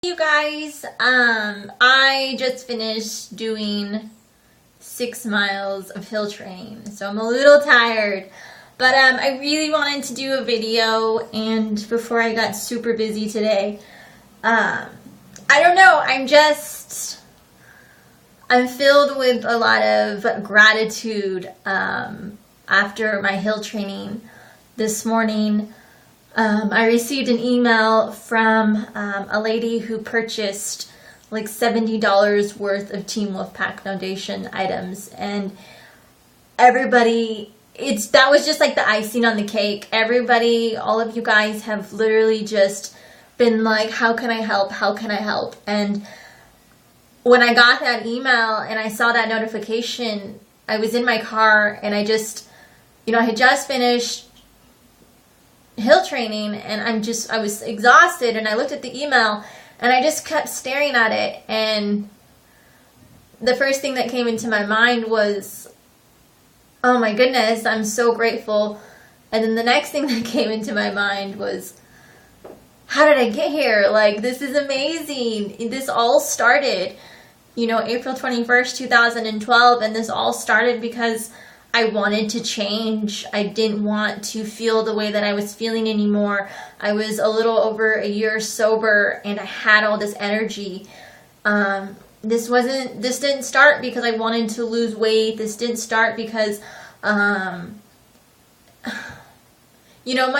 You guys, I just finished doing 6 miles of hill training, so I'm a little tired, but I really wanted to do a video, and before I got super busy today, I don't know, I'm filled with a lot of gratitude after my hill training this morning. I received an email from a lady who purchased like $70 worth of Team Wolfpack Foundation items, and everybody, that was just like the icing on the cake. Everybody, all of you guys have literally just been like, how can I help? How can I help? And when I got that email and I saw that notification, I was in my car and I had just finished hill training, and I was exhausted, and I looked at the email and I just kept staring at it, and the first thing that came into my mind was, oh my goodness, I'm so grateful. And then the next thing that came into my mind was, how did I get here? Like, this is amazing. This all started, April 21st, 2012, and this all started because I wanted to change. I didn't want to feel the way that I was feeling anymore. I was a little over a year sober and I had all this energy. This didn't start because I wanted to lose weight. This didn't start because, my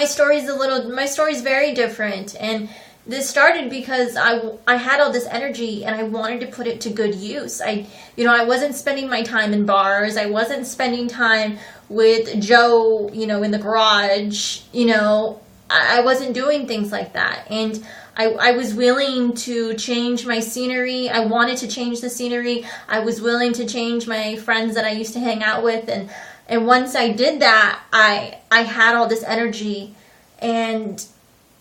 story is very different. And this started because I had all this energy and I wanted to put it to good use. I wasn't spending my time in bars. I wasn't spending time with Joe, in the garage. I wasn't doing things like that. And I was willing to change my scenery. I wanted to change the scenery. I was willing to change my friends that I used to hang out with. And once I did that, I had all this energy. And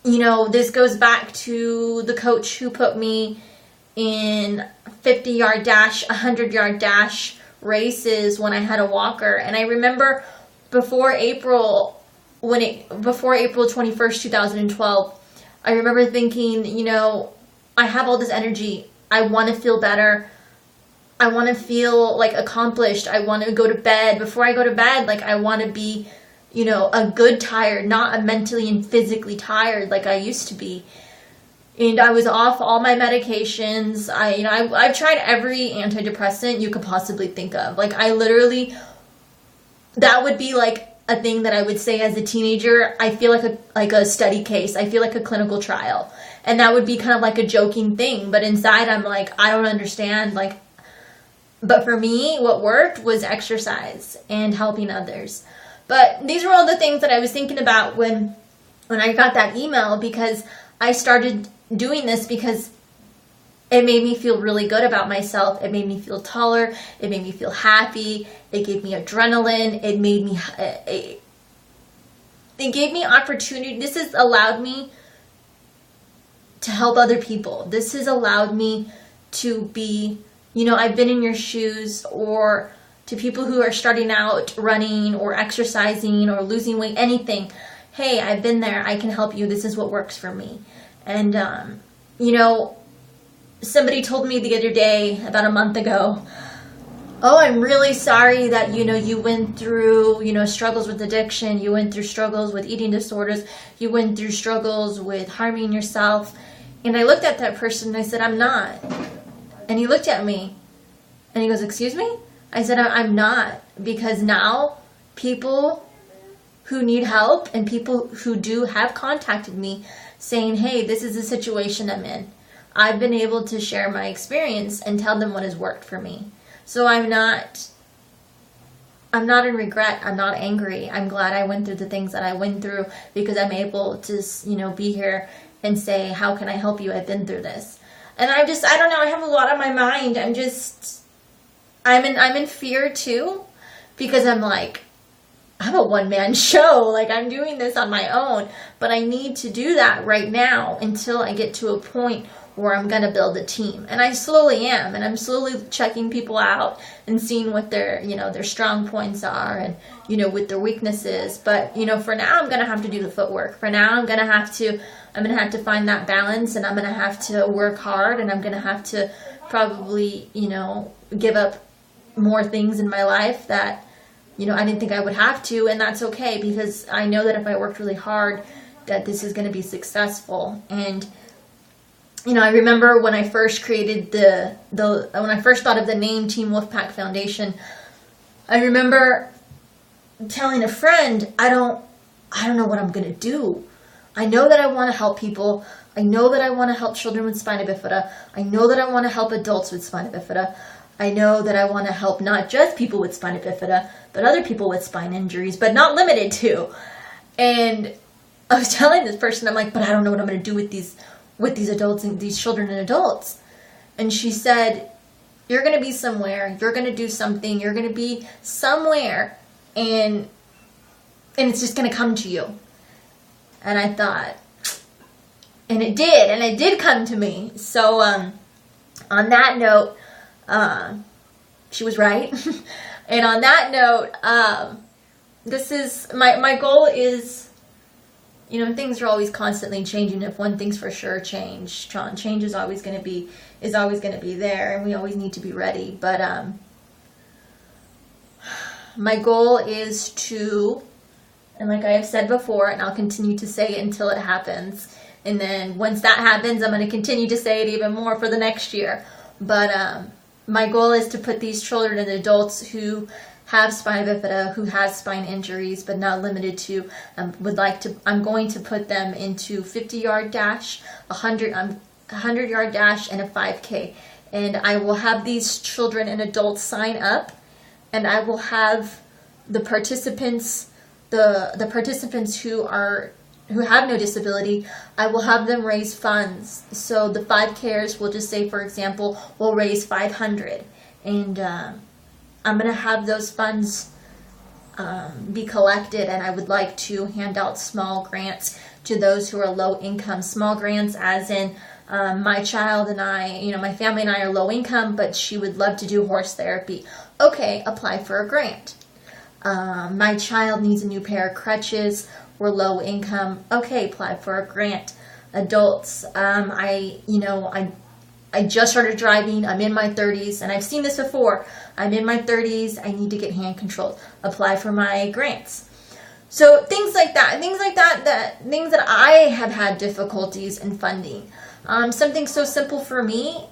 this goes back to the coach who put me in 50-yard dash, 100-yard dash races when I had a walker. And I remember before April 21st, 2012, I remember thinking, I have all this energy. I want to feel better. I want to feel like accomplished. I want to go to bed. Before I go to bed, I want to be a good tired, not a mentally and physically tired like I used to be. And I was off all my medications. I've tried every antidepressant you could possibly think of. That would be like a thing that I would say as a teenager. I feel like a study case. I feel like a clinical trial. And that would be kind of like a joking thing. But inside I'm like, I don't understand. But for me, what worked was exercise and helping others. But these were all the things that I was thinking about when I got that email, because I started doing this because it made me feel really good about myself. It made me feel taller. It made me feel happy. It gave me adrenaline. It gave me opportunity. This has allowed me to help other people. This has allowed me to be, I've been in your shoes, or to people who are starting out running or exercising or losing weight, anything. Hey, I've been there. I can help you. This is what works for me. And, somebody told me the other day, about a month ago, oh, I'm really sorry that, you went through, struggles with addiction. You went through struggles with eating disorders. You went through struggles with harming yourself. And I looked at that person and I said, I'm not. And he looked at me and he goes, excuse me? I said, I'm not, because now people who need help and people who do have contacted me saying, hey, this is the situation I'm in. I've been able to share my experience and tell them what has worked for me. So I'm not in regret. I'm not angry. I'm glad I went through the things that I went through, because I'm able to, be here and say, how can I help you? I've been through this. And I don't know, I have a lot on my mind. I'm in fear too, because I'm like, I'm a one-man show. Like, I'm doing this on my own, but I need to do that right now until I get to a point where I'm going to build a team. And I slowly am, and I'm slowly checking people out and seeing what their, their strong points are and, what their weaknesses. But, for now, I'm going to have to do the footwork. For now, I'm going to have to find that balance, and I'm going to have to work hard, and I'm going to have to probably, give up more things in my life that, I didn't think I would have to, and that's okay, because I know that if I worked really hard, that this is going to be successful. And, I remember when I first created when I first thought of the name Team Wolfpack Foundation, I remember telling a friend, I don't know what I'm going to do. I know that I want to help people. I know that I want to help children with spina bifida. I know that I want to help adults with spina bifida. I know that I want to help not just people with spina bifida, but other people with spine injuries, but not limited to. And I was telling this person, I'm like, but I don't know what I'm going to do with these adults and these children and adults. And she said, you're going to be somewhere, you're going to do something, you're going to be somewhere, and it's just going to come to you. And I thought, and it did come to me. So on that note, she was right. And on that note, this is my goal is, things are always constantly changing. If one thing's for sure, change is always going to be there, and we always need to be ready. But my goal is to, and like I have said before, and I'll continue to say it until it happens. And then once that happens, I'm going to continue to say it even more for the next year. But my goal is to put these children and adults who have spina bifida, who has spine injuries, but not limited to, I'm going to put them into 50-yard dash, 100-yard dash, and a 5K. And I will have these children and adults sign up, and I will have the participants, the participants who have no disability, I will have them raise funds. So the 5Kers will just say, for example, we'll raise 500. And I'm going to have those funds be collected, and I would like to hand out small grants to those who are low income. Small grants as in my child and I, my family and I are low income, but she would love to do horse therapy. Okay, apply for a grant. My child needs a new pair of crutches. We're low income. Okay, apply for a grant. Adults, I just started driving. I'm in my 30s, and I've seen this before. I'm in my 30s. I need to get hand controlled. Apply for my grants. So things like that, things that I have had difficulties in funding. Something so simple for me,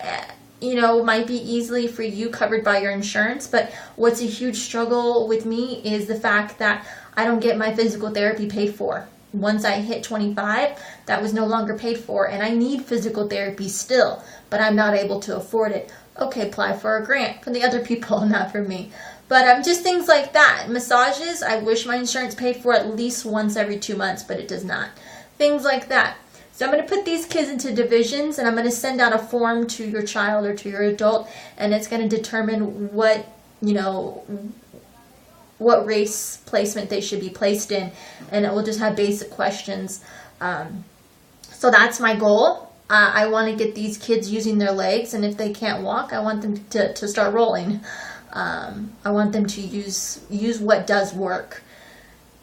might be easily for you covered by your insurance, but what's a huge struggle with me is the fact that I don't get my physical therapy paid for. Once I hit 25, that was no longer paid for, and I need physical therapy still, but I'm not able to afford it. Okay, apply for a grant for the other people, not for me. But just things like that. Massages, I wish my insurance paid for at least once every 2 months, but it does not. Things like that. So I'm going to put these kids into divisions, and I'm going to send out a form to your child or to your adult, and it's going to determine what race placement they should be placed in, and it will just have basic questions. So that's my goal. I want to get these kids using their legs, and if they can't walk, I want them to start rolling. I want them to use what does work.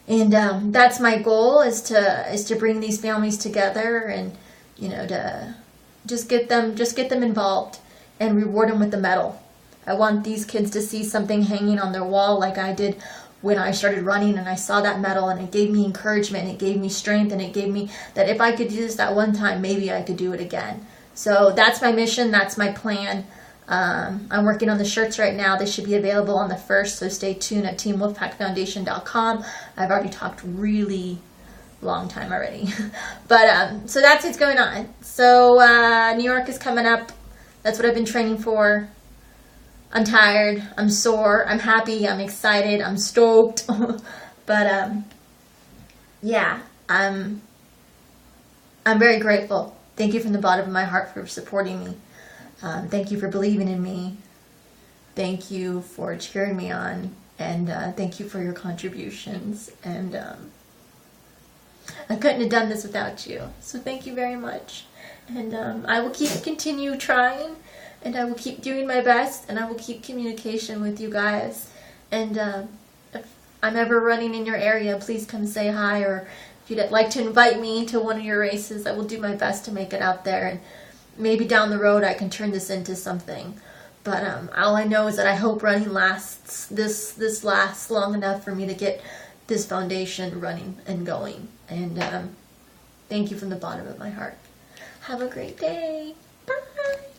And that's my goal, is to bring these families together, and to just get them involved and reward them with the medal. I want these kids to see something hanging on their wall like I did when I started running, and I saw that medal, and it gave me encouragement, and it gave me strength, and it gave me that if I could do this that one time, maybe I could do it again. So that's my mission. That's my plan. I'm working on the shirts right now. They should be available on the 1st, so stay tuned at teamwolfpackfoundation.com. I've already talked really long time already. But so that's what's going on. So New York is coming up. That's what I've been training for. I'm tired, I'm sore, I'm happy, I'm excited, I'm stoked. But yeah, I'm very grateful. Thank you from the bottom of my heart for supporting me. Thank you for believing in me. Thank you for cheering me on. And thank you for your contributions. And I couldn't have done this without you. So thank you very much. And I will continue trying, and I will keep doing my best, and I will keep communication with you guys. And if I'm ever running in your area, please come say hi, or if you'd like to invite me to one of your races, I will do my best to make it out there. And maybe down the road I can turn this into something. But all I know is that I hope running lasts, this lasts long enough for me to get this foundation running and going. And thank you from the bottom of my heart. Have a great day. Bye.